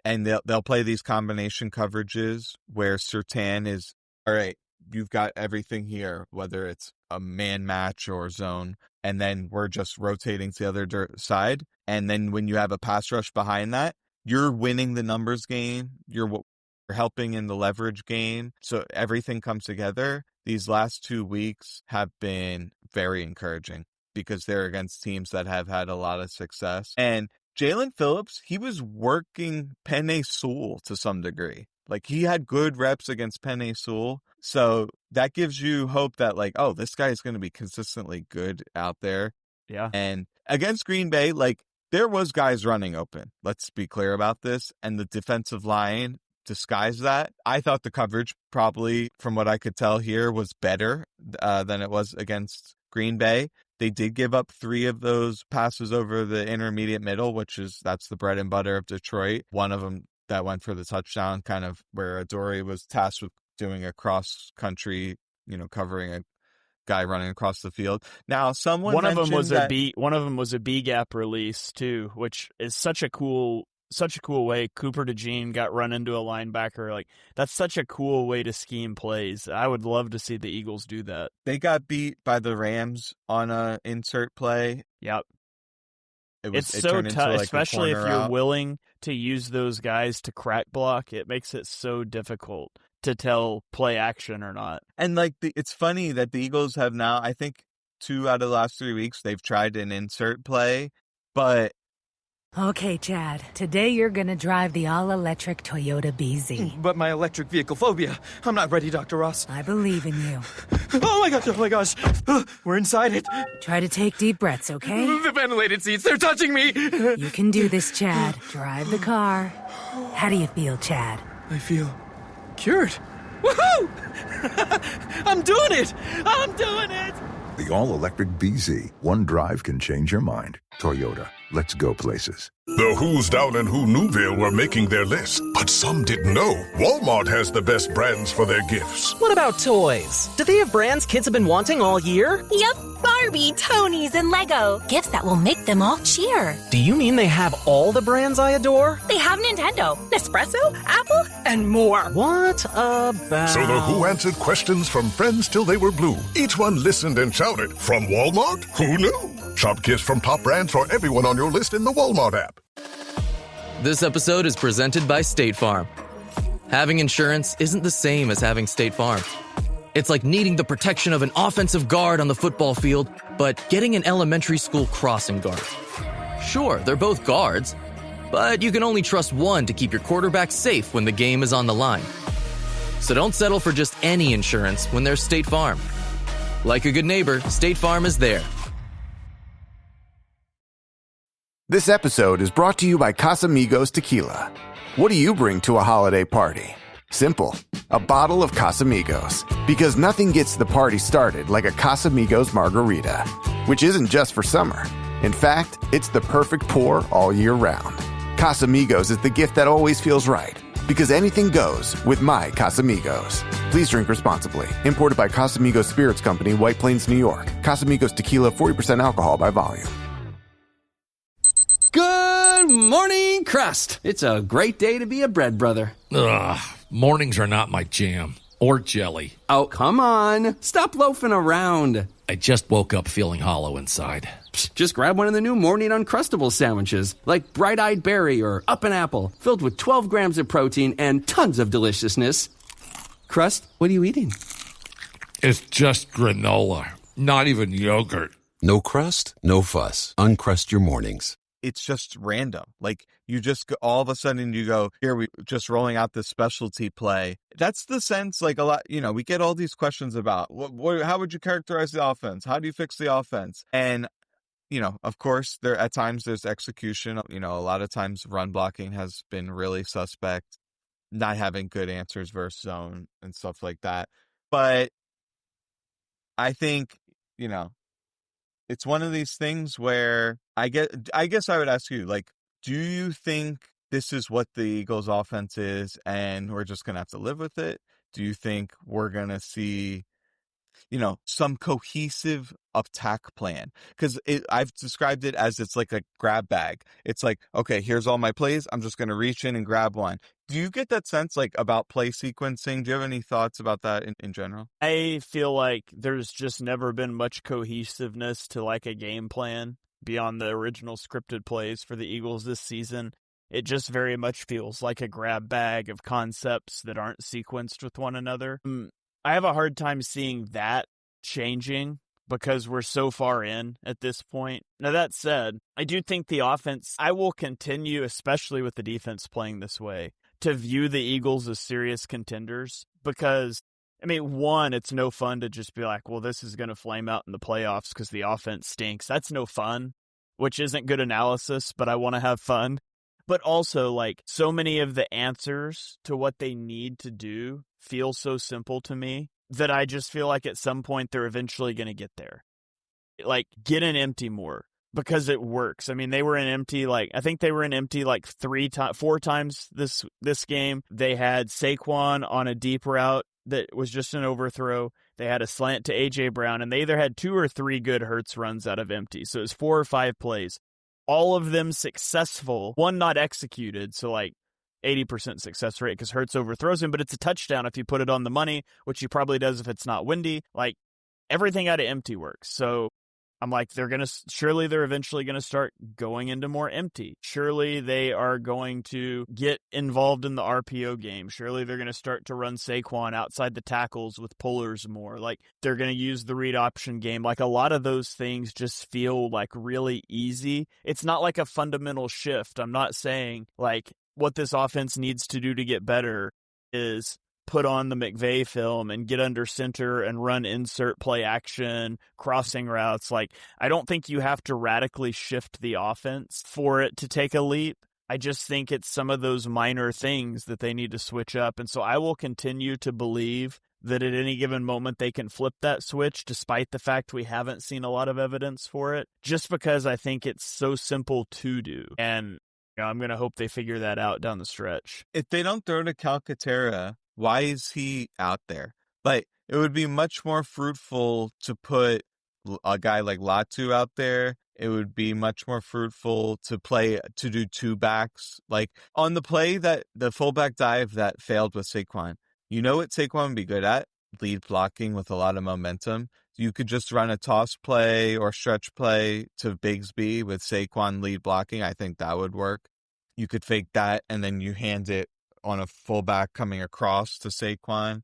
And they'll play these combination coverages where Surtain is, all right, you've got everything here, whether it's a man match or zone, and then we're just rotating to the other side. And then when you have a pass rush behind that, you're winning the numbers game. You're helping in the leverage game. So everything comes together. These last 2 weeks have been very encouraging because they're against teams that have had a lot of success. And Jalen Phillips, he was working Penei Sewell to some degree. Like, he had good reps against Penei Sewell. So that gives you hope that, like, oh, this guy is going to be consistently good out there. Yeah. And against Green Bay, like, there was guys running open. Let's be clear about this. And the defensive line disguised that. I thought the coverage probably, from what I could tell here, was better than it was against Green Bay. They did give up 3 of those passes over the intermediate middle, that's the bread and butter of Detroit. One of them that went for the touchdown, kind of where Adoree was tasked with doing a cross country, covering a guy running across the field. Now, one of them was a B gap release too, which is such a cool way. Cooper DeJean got run into a linebacker. Like, that's such a cool way to scheme plays. I would love to see the Eagles do that. They got beat by the Rams on a insert play. Yep. It's so tough, like, especially if you're willing to use those guys to crack block. It makes it so difficult to tell play action or not. And like, it's funny that the Eagles have now, I think 2 out of the last 3 weeks, they've tried an insert play, but Okay, Chad. Today you're gonna drive the all-electric Toyota BZ. But my electric vehicle phobia. I'm not ready, Dr. Ross. I believe in you. Oh my gosh. We're inside it. Try to take deep breaths, okay? The ventilated seats, they're touching me. You can do this, Chad. Drive the car. How do you feel, Chad? I feel cured. Woohoo! I'm doing it! The all-electric BZ. One drive can change your mind. Toyota. Let's go places. The who's down in Who Newville were making their list, but some didn't know Walmart has the best brands for their gifts. What about toys? Do they have brands kids have been wanting all year? Yep, Barbie, Tony's, and Lego. Gifts that will make them all cheer. Do you mean they have all the brands I adore? They have Nintendo, Nespresso, Apple, and more. What about... So the Who answered questions from friends till they were blue. Each one listened and shouted, from Walmart? Who knew? Shop gifts from top brands for everyone on your list in the Walmart app. This episode is presented by State Farm. Having insurance isn't the same as having State Farm. It's like needing the protection of an offensive guard on the football field, but getting an elementary school crossing guard. Sure, they're both guards, but you can only trust one to keep your quarterback safe when the game is on the line. So don't settle for just any insurance when there's State Farm. Like a good neighbor, State Farm is there. This episode is brought to you by Casamigos Tequila. What do you bring to a holiday party? Simple. A bottle of Casamigos. Because nothing gets the party started like a Casamigos margarita. Which isn't just for summer. In fact, it's the perfect pour all year round. Casamigos is the gift that always feels right. Because anything goes with my Casamigos. Please drink responsibly. Imported by Casamigos Spirits Company, White Plains, New York. Casamigos Tequila, 40% alcohol by volume. Good morning, Crust. It's a great day to be a bread brother. Ugh, mornings are not my jam. Or jelly. Oh, come on. Stop loafing around. I just woke up feeling hollow inside. Just grab one of the new Morning Uncrustables sandwiches, like Bright-Eyed Berry or Up and Apple, filled with 12 grams of protein and tons of deliciousness. Crust, what are you eating? It's just granola, not even yogurt. No crust, no fuss. Uncrust your mornings. It's just random. Like, you just go, all of a sudden you go, here, we just rolling out this specialty play. That's the sense, like, a lot, we get all these questions about how would you characterize the offense? How do you fix the offense? And, of course, at times there's execution. A lot of times run blocking has been really suspect, not having good answers versus zone and stuff like that. But I think, it's one of these things where I guess I would ask you, like, do you think this is what the Eagles offense is and we're just going to have to live with it? Do you think we're going to see, some cohesive attack plan? Because I've described it as it's like a grab bag. It's like, okay, here's all my plays. I'm just going to reach in and grab one. Do you get that sense, like, about play sequencing? Do you have any thoughts about that in general? I feel like there's just never been much cohesiveness to, like, a game plan beyond the original scripted plays for the Eagles this season. It just very much feels like a grab bag of concepts that aren't sequenced with one another. I have a hard time seeing that changing because we're so far in at this point. Now, that said, I do think the offense, I will continue, especially with the defense playing this way, to view the Eagles as serious contenders because, I mean, one, it's no fun to just be like, well, this is going to flame out in the playoffs because the offense stinks. That's no fun, which isn't good analysis, but I want to have fun. But also, like, so many of the answers to what they need to do feel so simple to me that I just feel like at some point they're eventually going to get there. Like, get an empty more. Because it works. I mean, they were in empty, like, I think they were in empty like 4 times this game. They had Saquon on a deep route that was just an overthrow. They had a slant to A.J. Brown, and they either had 2 or 3 good Hurts runs out of empty. So it was 4 or 5 plays. All of them successful, one not executed, so like 80% success rate because Hurts overthrows him, but it's a touchdown if you put it on the money, which he probably does if it's not windy. Like, everything out of empty works. So I'm like, surely they're eventually going to start going into more empty. Surely they are going to get involved in the RPO game. Surely they're going to start to run Saquon outside the tackles with pullers more. Like, they're going to use the read option game. Like, a lot of those things just feel like really easy. It's not like a fundamental shift. I'm not saying like what this offense needs to do to get better is put on the McVay film and get under center and run insert play action, crossing routes. Like, I don't think you have to radically shift the offense for it to take a leap. I just think it's some of those minor things that they need to switch up. And so I will continue to believe that at any given moment they can flip that switch, despite the fact we haven't seen a lot of evidence for it, just because I think it's so simple to do. And I'm going to hope they figure that out down the stretch. If they don't throw to Calcaterra, why is he out there? Like, it would be much more fruitful to put a guy like Latu out there. It would be much more fruitful to do 2 backs. Like, on the play that the fullback dive that failed with Saquon, you know what Saquon would be good at? Lead blocking with a lot of momentum. You could just run a toss play or stretch play to Bigsby with Saquon lead blocking. I think that would work. You could fake that and then you hand it on a fullback coming across to Saquon.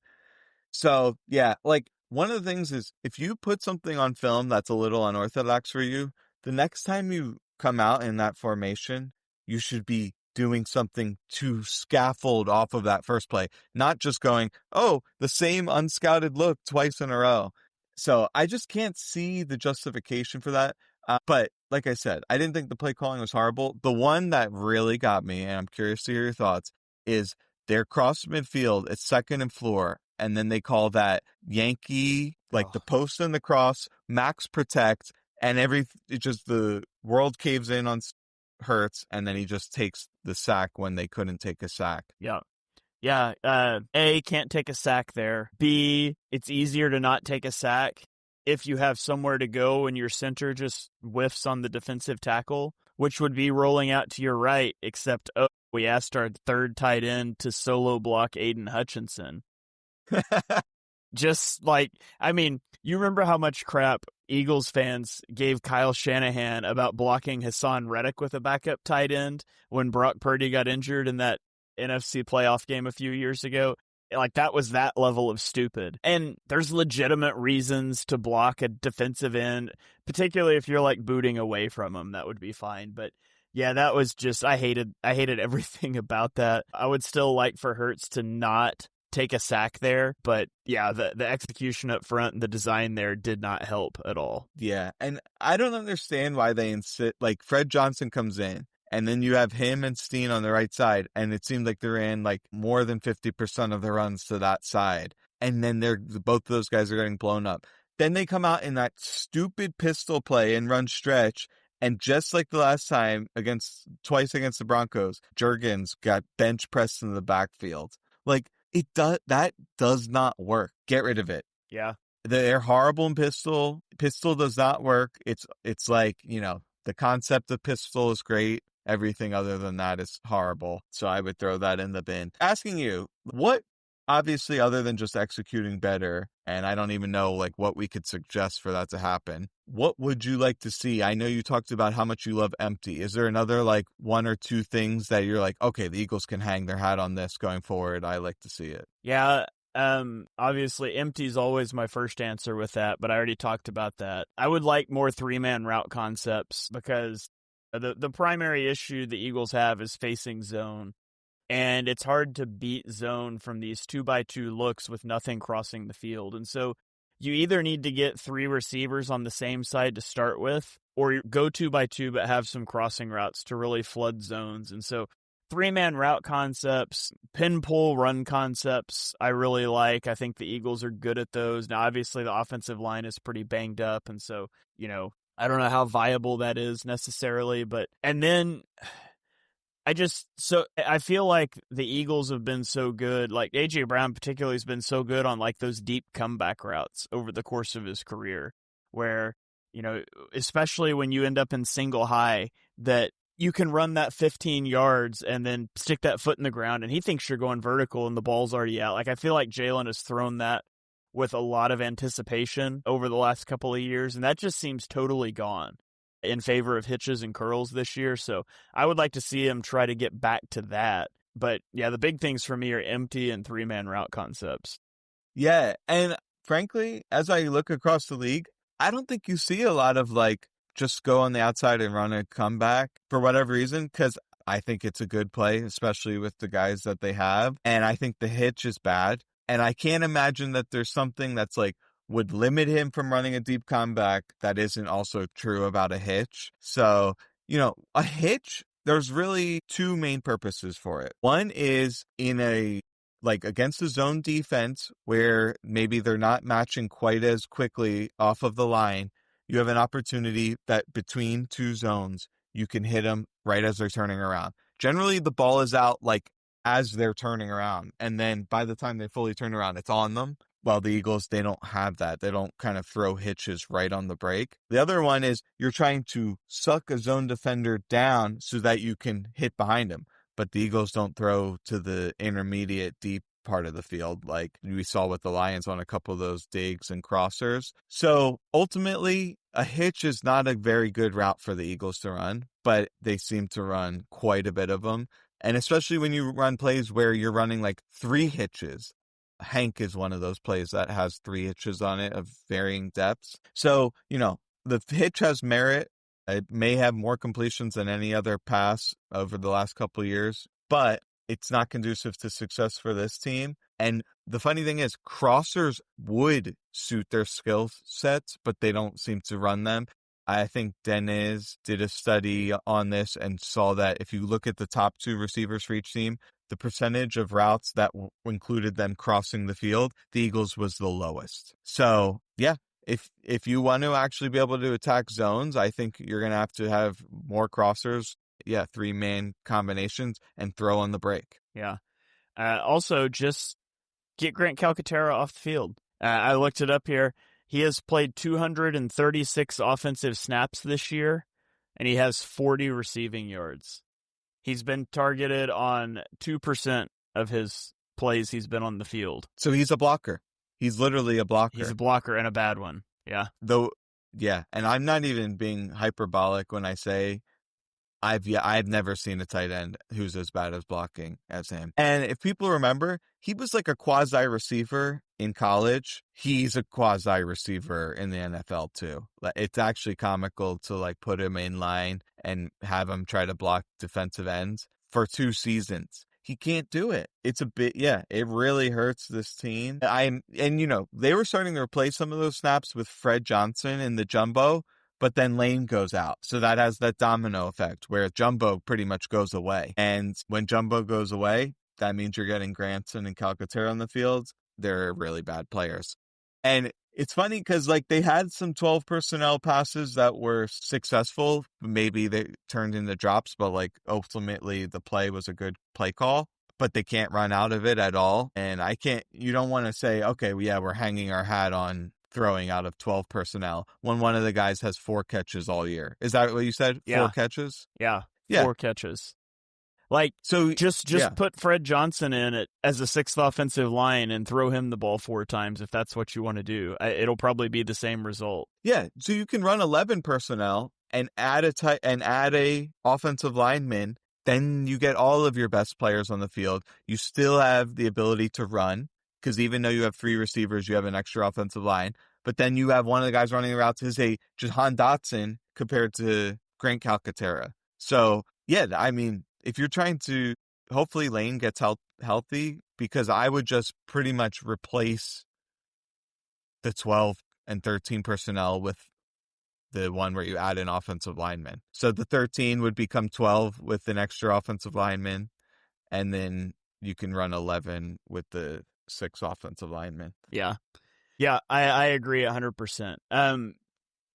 So, yeah, like, one of the things is if you put something on film that's a little unorthodox for you, the next time you come out in that formation, you should be doing something to scaffold off of that first play, not just going, oh, the same unscouted look twice in a row. So I just can't see the justification for that. But like I said, I didn't think the play calling was horrible. The one that really got me, and I'm curious to hear your thoughts, is they're cross midfield, it's second and floor, and then they call that Yankee, like the post and the cross, max protect, and the world caves in on Hurts, and then he just takes the sack when they couldn't take a sack. Yeah. Yeah. A, can't take a sack there. B, it's easier to not take a sack if you have somewhere to go and your center just whiffs on the defensive tackle, which would be rolling out to your right, except, we asked our third tight end to solo block Aiden Hutchinson. Just like, I mean, you remember how much crap Eagles fans gave Kyle Shanahan about blocking Hassan Reddick with a backup tight end when Brock Purdy got injured in that NFC playoff game a few years ago? Like, that was that level of stupid. And there's legitimate reasons to block a defensive end, particularly if you're like booting away from him. That would be fine. But yeah, that was just, I hated everything about that. I would still like for Hurts to not take a sack there, but yeah, the execution up front and the design there did not help at all. Yeah, and I don't understand why they insist, like, Fred Johnson comes in, and then you have him and Steen on the right side, and it seemed like they ran like more than 50% of the runs to that side, and then both of those guys are getting blown up. Then they come out in that stupid pistol play and run stretch, and just like the last time twice against the Broncos, Juergens got bench pressed in the backfield. Like, that does not work. Get rid of it. Yeah. They're horrible in pistol. Pistol does not work. It's like, the concept of pistol is great. Everything other than that is horrible. So I would throw that in the bin. Asking you, what, obviously, other than just executing better, and I don't even know like what we could suggest for that to happen, what would you like to see? I know you talked about how much you love empty. Is there another like 1 or 2 things that you're like, okay, the Eagles can hang their hat on this going forward? I like to see it. Yeah. Obviously empty is always my first answer with that, but I already talked about that. I would like more 3-man route concepts because the primary issue the Eagles have is facing zone. And it's hard to beat zone from these 2x2 looks with nothing crossing the field. And so you either need to get 3 receivers on the same side to start with, or go 2x2 but have some crossing routes to really flood zones. And so 3-man route concepts, pin pull run concepts, I really like. I think the Eagles are good at those. Now, obviously, the offensive line is pretty banged up, and so, I don't know how viable that is necessarily, and then I feel like the Eagles have been so good, like A.J. Brown particularly has been so good on like those deep comeback routes over the course of his career, where, especially when you end up in single high, that you can run that 15 yards and then stick that foot in the ground, and he thinks you're going vertical and the ball's already out. Like, I feel like Jalen has thrown that with a lot of anticipation over the last couple of years, and that just seems totally gone in favor of hitches and curls this year. So I would like to see him try to get back to that. But yeah, the big things for me are empty and 3-man route concepts. Yeah, and frankly, as I look across the league, I don't think you see a lot of like, just go on the outside and run a comeback for whatever reason, because I think it's a good play, especially with the guys that they have. And I think the hitch is bad. And I can't imagine that there's something that's like would limit him from running a deep comeback that isn't also true about a hitch. So, a hitch, there's really 2 main purposes for it. One is in against the zone defense where maybe they're not matching quite as quickly off of the line. You have an opportunity that between 2 zones, you can hit them right as they're turning around. Generally, the ball is out like as they're turning around. And then by the time they fully turn around, it's on them. Well, the Eagles, they don't have that. They don't kind of throw hitches right on the break. The other one is you're trying to suck a zone defender down so that you can hit behind him. But the Eagles don't throw to the intermediate deep part of the field like we saw with the Lions on a couple of those digs and crossers. So ultimately, a hitch is not a very good route for the Eagles to run, but they seem to run quite a bit of them. And especially when you run plays where you're running like 3 hitches. Hank is one of those plays that has 3 hitches on it of varying depths. So, the hitch has merit. It may have more completions than any other pass over the last couple of years, but it's not conducive to success for this team. And the funny thing is, crossers would suit their skill sets, but they don't seem to run them. I think Deniz did a study on this and saw that if you look at the top 2 receivers for each team, the percentage of routes that included them crossing the field, the Eagles was the lowest. So, yeah, if you want to actually be able to attack zones, I think you're going to have more crossers. Yeah, 3-man combinations and throw on the break. Yeah. Also, just get Grant Calcaterra off the field. I looked it up here. He has played 236 offensive snaps this year, and he has 40 receiving yards. He's been targeted on 2% of his plays he's been on the field. So he's a blocker. He's literally a blocker. He's a blocker and a bad one. Yeah. And I'm not even being hyperbolic when I say I've never seen a tight end who's as bad as blocking as him. And if people remember, he was like a quasi receiver in college. He's a quasi receiver in the NFL too. It's actually comical to like put him in line and have him try to block defensive ends for 2 seasons. He can't do it. It's a bit, it really hurts this team. They were starting to replace some of those snaps with Fred Johnson in the jumbo. But then Lane goes out. So that has that domino effect where Jumbo pretty much goes away. And when Jumbo goes away, that means you're getting Granson and Calcaterra on the field. They're really bad players. And it's funny because like they had some 12 personnel passes that were successful. Maybe they turned into drops, but like ultimately the play was a good play call. But they can't run out of it at all. And you don't want to say, okay, we're hanging our hat on throwing out of 12 personnel when one of the guys has 4 catches all year. Is that what you said? Yeah. 4 catches? Yeah. 4 catches. Like, so just put Fred Johnson in it as a 6th offensive line and throw him the ball 4 times if that's what you want to do. It'll probably be the same result. Yeah. So you can run 11 personnel and add a offensive lineman. Then you get all of your best players on the field. You still have the ability to run, because even though you have 3 receivers, you have an extra offensive line. But then you have one of the guys running the routes is a Jahan Dotson compared to Grant Calcaterra. So, yeah, I mean, if you're trying to hopefully Lane gets healthy, because I would just pretty much replace the 12 and 13 personnel with the one where you add an offensive lineman. So the 13 would become 12 with an extra offensive lineman, and then you can run 11 with the 6 offensive linemen. Yeah. Yeah, I agree 100%.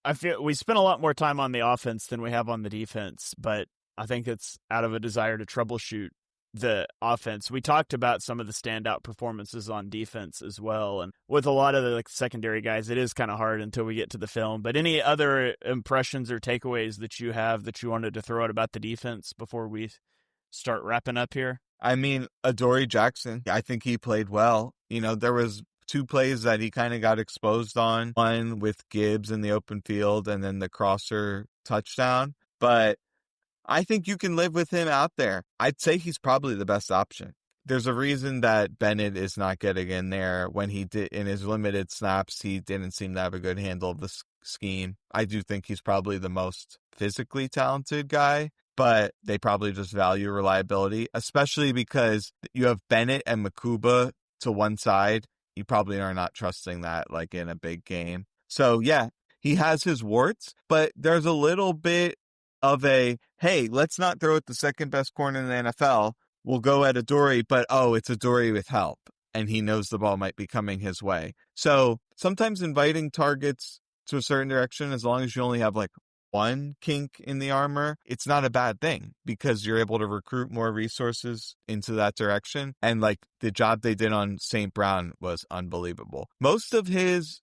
I feel we spent a lot more time on the offense than we have on the defense, but I think it's out of a desire to troubleshoot the offense. We talked about some of the standout performances on defense as well, and with a lot of the secondary guys, it is kind of hard until we get to the film. But any other impressions or takeaways that you have that you wanted to throw out about the defense before we start wrapping up here? I mean, Adoree Jackson, I think he played well. There was 2 plays that he kind of got exposed on, one with Gibbs in the open field and then the crosser touchdown. But I think you can live with him out there. I'd say he's probably the best option. There's a reason that Bennett is not getting in there. When he did in his limited snaps, he didn't seem to have a good handle of the scheme. I do think he's probably the most physically talented guy, but they probably just value reliability, especially because you have Bennett and Makuba to one side. You probably are not trusting that like in a big game. So yeah, he has his warts, but there's a little bit of a, hey, let's not throw at the second best corner in the NFL. We'll go at Adoree, but it's Adoree with help, and he knows the ball might be coming his way. So sometimes inviting targets to a certain direction, as long as you only have like one kink in the armor, it's not a bad thing, because you're able to recruit more resources into that direction. And like the job they did on St. Brown was unbelievable. Most of his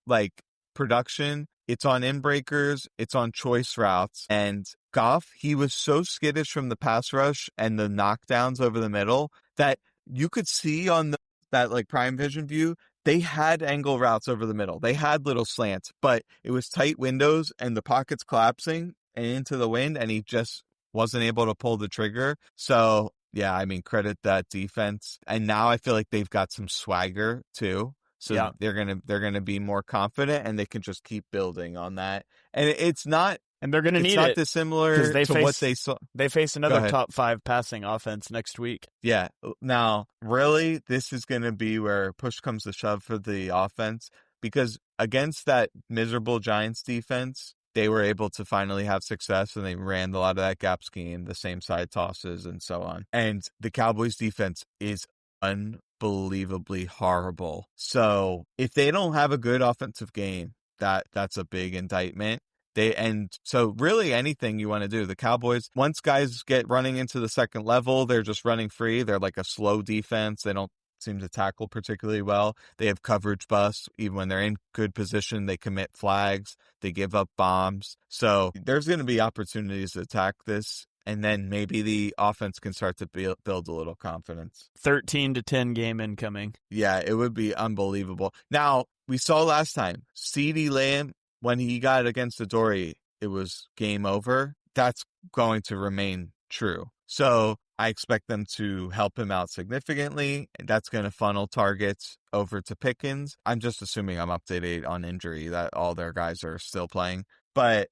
like production, it's on in-breakers, it's on choice routes. And Goff, he was so skittish from the pass rush and the knockdowns over the middle that you could see on that like prime vision view, they had angle routes over the middle. They had little slants, but it was tight windows and the pockets collapsing and into the wind, and he just wasn't able to pull the trigger. So yeah, I mean, credit that defense. And now I feel like they've got some swagger too. So yeah, they're gonna be more confident, and they can just keep building on that. And it's not, and they're gonna need not it dissimilar to what they saw. They face another top 5 passing offense next week. Yeah. Now, really, this is gonna be where push comes to shove for the offense, because against that miserable Giants defense, they were able to finally have success, and they ran a lot of that gap scheme, the same side tosses, and so on. And the Cowboys defense is unbelievably horrible. So if they don't have a good offensive game, that's a big indictment. So really anything you want to do, the Cowboys, once guys get running into the second level, they're just running free. They're like a slow defense. They don't seem to tackle particularly well. They have coverage busts. Even when they're in good position, they commit flags. They give up bombs. So there's going to be opportunities to attack this. And then maybe the offense can start to build a little confidence. 13-10 game incoming. Yeah, it would be unbelievable. Now, we saw last time, CeeDee Lamb, when he got against Adoree, it was game over. That's going to remain true. So I expect them to help him out significantly. That's going to funnel targets over to Pickens. I'm just assuming I'm up to date on injury, that all their guys are still playing. But,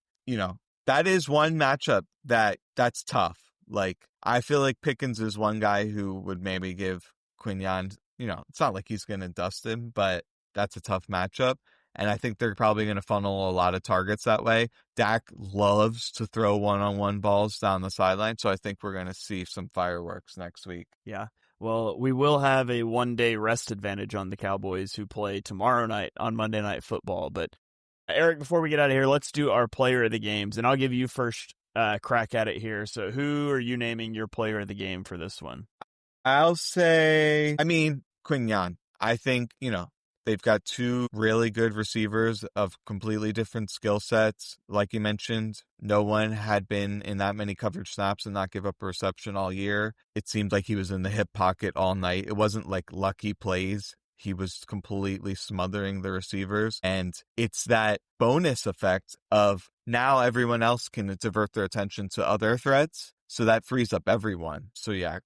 that is one matchup that's tough. Like, I feel like Pickens is one guy who would maybe give Quinyon, it's not like he's going to dust him, but that's a tough matchup. And I think they're probably going to funnel a lot of targets that way. Dak loves to throw one-on-one balls down the sideline, so I think we're going to see some fireworks next week. Yeah. Well, we will have a one-day rest advantage on the Cowboys, who play tomorrow night on Monday Night Football. But Eric, before we get out of here, let's do our player of the games, and I'll give you first crack at it here. So who are you naming your player of the game for this one? I'll say, Quinyon. I think, they've got 2 really good receivers of completely different skill sets. Like you mentioned, no one had been in that many coverage snaps and not give up a reception all year. It seemed like he was in the hip pocket all night. It wasn't like lucky plays. He was completely smothering the receivers. And it's that bonus effect of now everyone else can divert their attention to other threats. So that frees up everyone. So yeah,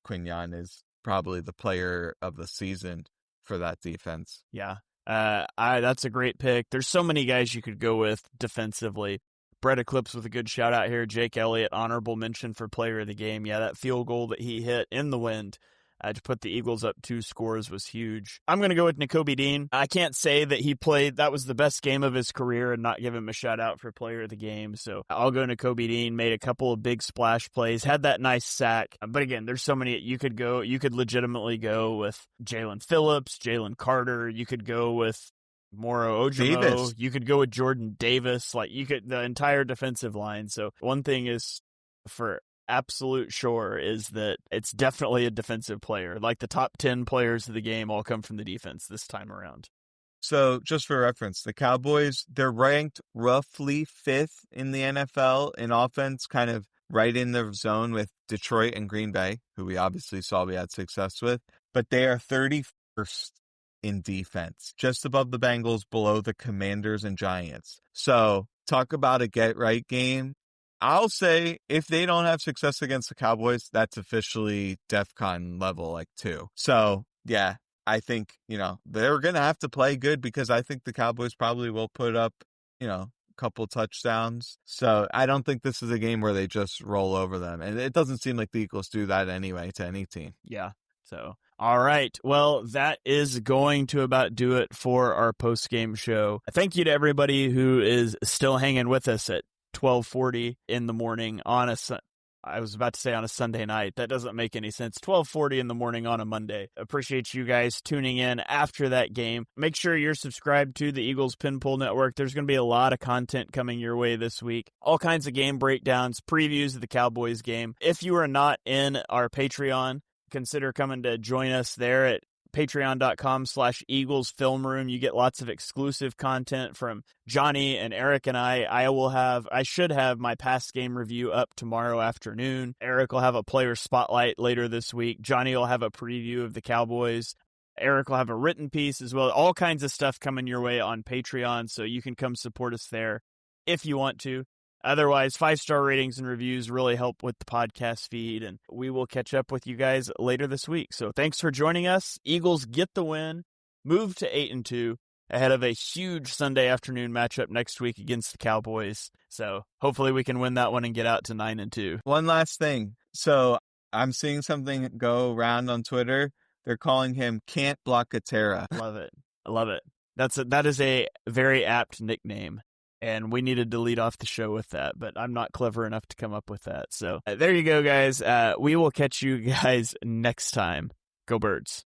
Quinyon is probably the player of the season for that defense. Yeah. That's a great pick. There's so many guys you could go with defensively. Brett Eclipse with a good shout out here. Jake Elliott, honorable mention for player of the game. Yeah, that field goal that he hit in the wind to put the Eagles up 2 scores was huge. I'm going to go with Nakobe Dean. I can't say that that was the best game of his career and not give him a shout out for player of the game. So I'll go Nakobe Dean. Made a couple of big splash plays, had that nice sack. But again, there's so many you could legitimately go with Jalen Phillips, Jalen Carter. You could go with Moro Ojomo. Davis. You could go with Jordan Davis. The entire defensive line. So one thing is for absolute sure is that it's definitely a defensive player. Like the top 10 players of the game all come from the defense this time around. So just for reference, the Cowboys, they're ranked roughly 5th in the NFL in offense, kind of right in the zone with Detroit and Green Bay, who we obviously saw we had success with, but they are 31st in defense, just above the Bengals, below the Commanders and Giants. So talk about a get-right game. I'll say if they don't have success against the Cowboys, that's officially DEFCON level 2. So, yeah, I think, they're going to have to play good because I think the Cowboys probably will put up, a couple touchdowns. So I don't think this is a game where they just roll over them. And it doesn't seem like the Eagles do that anyway to any team. Yeah. So, all right. Well, that is going to about do it for our post-game show. Thank you to everybody who is still hanging with us at 12:40 in the morning on I was about to say on a Sunday night. That doesn't make any sense. 12:40 in the morning on a Monday. Appreciate you guys tuning in after that game. Make sure you're subscribed to the Eagles Pinpool Network. There's going to be a lot of content coming your way this week. All kinds of game breakdowns, previews of the Cowboys game. If you are not in our Patreon, consider coming to join us there at patreon.com/Eagles Film Room. You get lots of exclusive content from Johnny and Eric and I. I should have my past game review up tomorrow afternoon. Eric will have a player spotlight later this week. Johnny will have a preview of the Cowboys. Eric will have a written piece as well. All kinds of stuff coming your way on Patreon, so you can come support us there if you want to. Otherwise, 5-star ratings and reviews really help with the podcast feed, and we will catch up with you guys later this week. So thanks for joining us. Eagles get the win, move to 8-2, ahead of a huge Sunday afternoon matchup next week against the Cowboys. So hopefully we can win that one and get out to 9-2. One last thing. So I'm seeing something go around on Twitter. They're calling him Can't Blockatera. Love it. I love it. That is a very apt nickname. And we needed to lead off the show with that, but I'm not clever enough to come up with that. So there you go, guys. We will catch you guys next time. Go Birds.